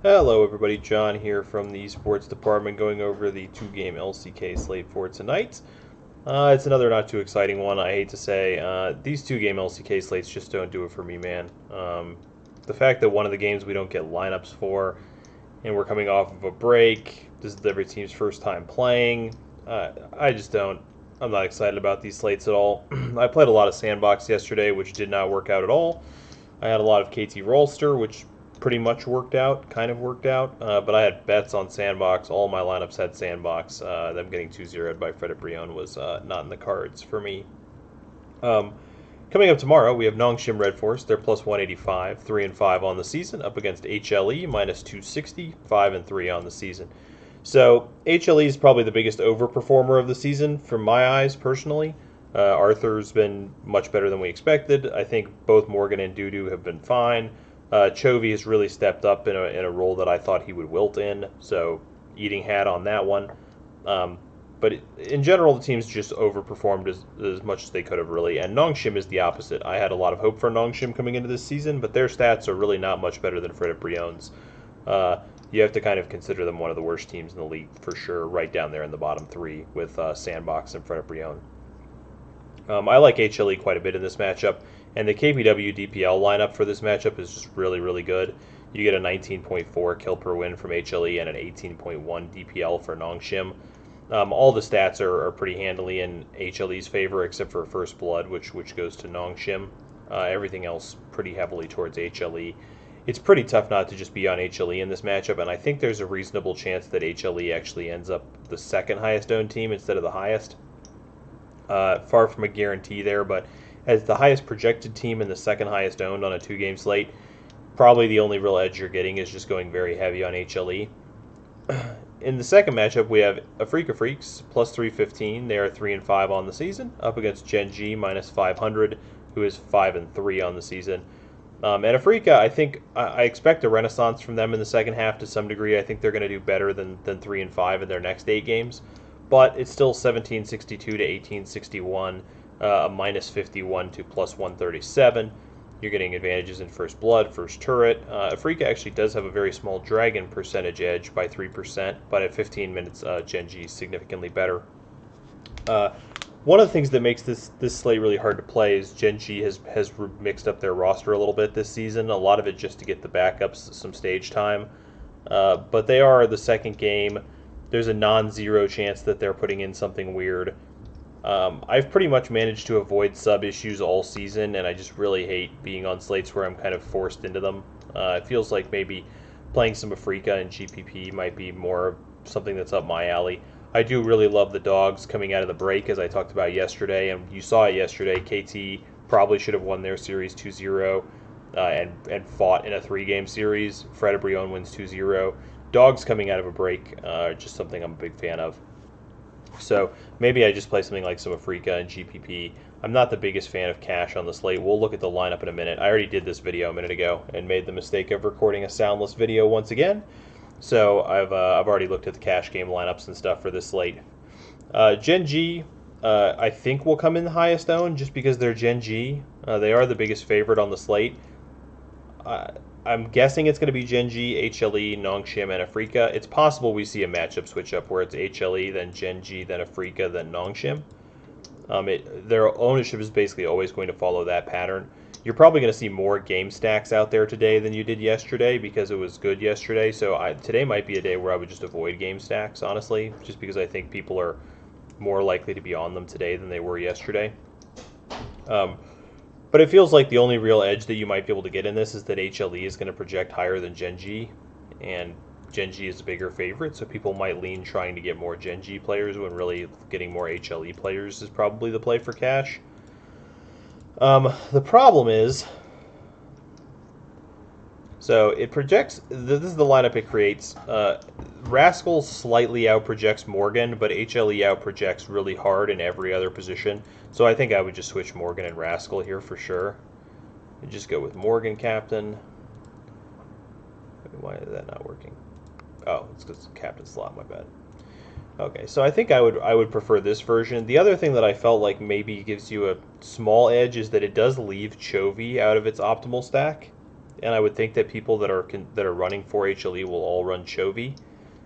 Hello everybody, John here from the sports department going over the two-game LCK slate for tonight. It's another not too exciting one, I hate to say. These two-game LCK slates just don't do it for me, man. The fact that one of the games we don't get lineups for, and we're coming off of a break, this is every team's first time playing, I just don't. I'm not excited about these slates at all. I played a lot of Sandbox yesterday, which did not work out at all. I had a lot of KT Rolster, which pretty much worked out, kind of worked out. But I had bets on Sandbox. All my lineups had Sandbox. Them getting 2-0'd by Fred Brion was not in the cards for me. Coming up tomorrow, we have Nongshim Red Force. They're plus 185, 3-5 on the season, up against HLE, minus 260, 5-3 on the season. So HLE is probably the biggest overperformer of the season from my eyes, personally. Arthur's been much better than we expected. I think both Morgan and Dudu have been fine. Chovy has really stepped up in a role that I thought he would wilt in, so eating hat on that one. But in general, the team's just overperformed as much as they could have, really. And Nongshim is the opposite. I had a lot of hope for Nongshim coming into this season, but their stats are really not much better than Fred Brion's. You have to kind of consider them one of the worst teams in the league for sure, right down there in the bottom three with Sandbox and Fred Brion. I like HLE quite a bit in this matchup, and the KPW DPL lineup for this matchup is just really, really good. You get a 19.4 kill per win from HLE and an 18.1 DPL for Nongshim. All the stats are pretty handily in HLE's favor, except for First Blood, which goes to Nongshim. Everything else pretty heavily towards HLE. It's pretty tough not to just be on HLE in this matchup, and I think there's a reasonable chance that HLE actually ends up the second highest owned team instead of the highest. Far from a guarantee there, but as the highest projected team and the second highest owned on a two-game slate, probably the only real edge you're getting is just going very heavy on HLE. In the second matchup, we have Afrika Freaks, plus 315. They are 3-5 on the season, up against GenG, minus 500, who is 5-3 on the season. And Afrika, I expect a renaissance from them in the second half to some degree. I think they're going to do better than 3-5 in their next 8 games. But it's still 1762 to 1861, a minus 51 to plus 137. You're getting advantages in First Blood, First Turret. Afrika actually does have a very small Dragon percentage edge by 3%, but at 15 minutes, GenG is significantly better. One of the things that makes this slate really hard to play is GenG has mixed up their roster a little bit this season, a lot of it just to get the backups some stage time. But they are the second game. There's a non-zero chance that they're putting in something weird. I've pretty much managed to avoid sub issues all season, and I just really hate being on slates where I'm kind of forced into them. It feels like maybe playing some Afrika and GPP might be more something that's up my alley. I do really love the dogs coming out of the break, as I talked about yesterday, and you saw it yesterday. KT probably should have won their series 2-0 and fought in a 3-game series. Fred Brion wins 2-0. Dogs coming out of a break are just something I'm a big fan of. So maybe I just play something like some Afrika and GPP. I'm not the biggest fan of cash on the slate. We'll look at the lineup in a minute. I already did this video a minute ago and made the mistake of recording a soundless video once again. So I've already looked at the cash game lineups and stuff for this slate. GenG, I think will come in the highest owned just because they're GenG. They are the biggest favorite on the slate. I'm guessing it's going to be GenG, HLE, Nongshim, and Afrika. It's possible we see a matchup switch up where it's HLE, then GenG, then Afrika, then Nongshim. Their ownership is basically always going to follow that pattern. You're probably going to see more game stacks out there today than you did yesterday because it was good yesterday. So today might be a day where I would just avoid game stacks, honestly, just because I think people are more likely to be on them today than they were yesterday. But it feels like the only real edge that you might be able to get in this is that HLE is going to project higher than GenG, and GenG is a bigger favorite, so people might lean trying to get more GenG players when really getting more HLE players is probably the play for cash. The problem is, so it projects, this is the lineup it creates. Rascal slightly outprojects Morgan, but HLE outprojects really hard in every other position. So I think I would just switch Morgan and Rascal here for sure. And just go with Morgan captain. Why is that not working? Oh, it's because captain slot, my bad. Okay, so I think I would prefer this version. The other thing that I felt like maybe gives you a small edge is that it does leave Chovy out of its optimal stack. and I would think that people that are running for HLE will all run Chovy.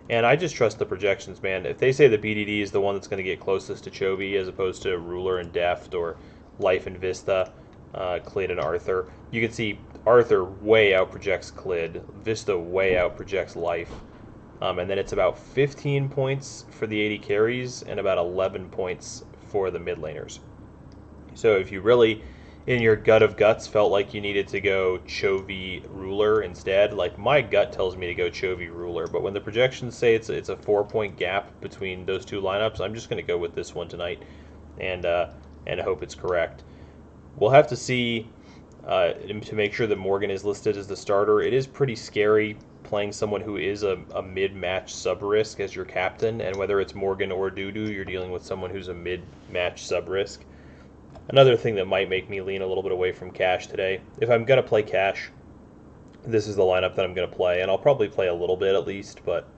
And I just trust the projections, man. If they say the BDD is the one that's going to get closest to Chovy as opposed to Ruler and Deft or Life and Vista, Clid and Arthur, you can see Arthur way out projects Clid, Vista way out projects Life, and then it's about 15 points for the 80 carries and about 11 points for the mid laners. So if you really, in your gut of guts, felt like you needed to go Chovy Ruler instead, like my gut tells me to go Chovy Ruler, but when the projections say it's a 4-point gap between those two lineups, I'm just going to go with this one tonight and hope it's correct. We'll have to see to make sure that Morgan is listed as the starter. It is pretty scary playing someone who is a mid-match sub-risk as your captain, and whether it's Morgan or Dudu, you're dealing with someone who's a mid-match sub-risk. Another thing that might make me lean a little bit away from Cash today, if I'm going to play Cash, this is the lineup that I'm going to play, and I'll probably play a little bit at least, but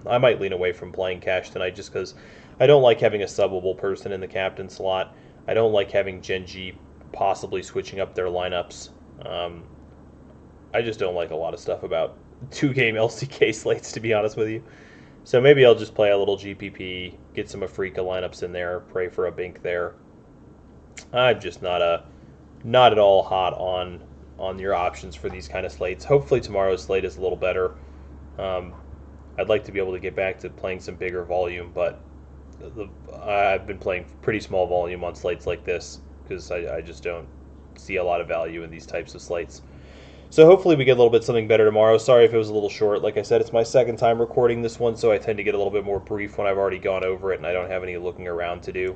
I might lean away from playing Cash tonight just because I don't like having a subbable person in the captain slot. I don't like having GenG possibly switching up their lineups. I just don't like a lot of stuff about 2-game LCK slates, to be honest with you. So maybe I'll just play a little GPP, get some Afrika lineups in there, pray for a Bink there. I'm just not at all hot on your options for these kind of slates. Hopefully tomorrow's slate is a little better. I'd like to be able to get back to playing some bigger volume, but I've been playing pretty small volume on slates like this because I just don't see a lot of value in these types of slates. So hopefully we get a little bit something better tomorrow. Sorry if it was a little short. Like I said, it's my second time recording this one, so I tend to get a little bit more brief when I've already gone over it and I don't have any looking around to do.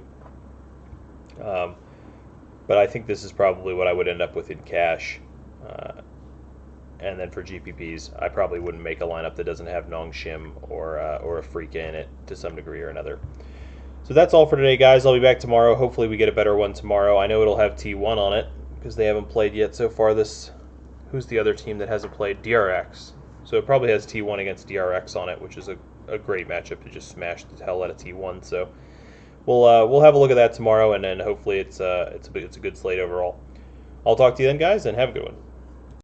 But I think this is probably what I would end up with in Cash. And then for GPPs, I probably wouldn't make a lineup that doesn't have Nong Shim or Afrika in it to some degree or another. So that's all for today, guys. I'll be back tomorrow. Hopefully we get a better one tomorrow. I know it'll have T1 on it because they haven't played yet so far. Who's the other team that hasn't played? DRX. So it probably has T1 against DRX on it, which is a great matchup to just smash the hell out of T1. So we'll have a look at that tomorrow, and then hopefully it's a good slate overall. I'll talk to you then, guys, and have a good one.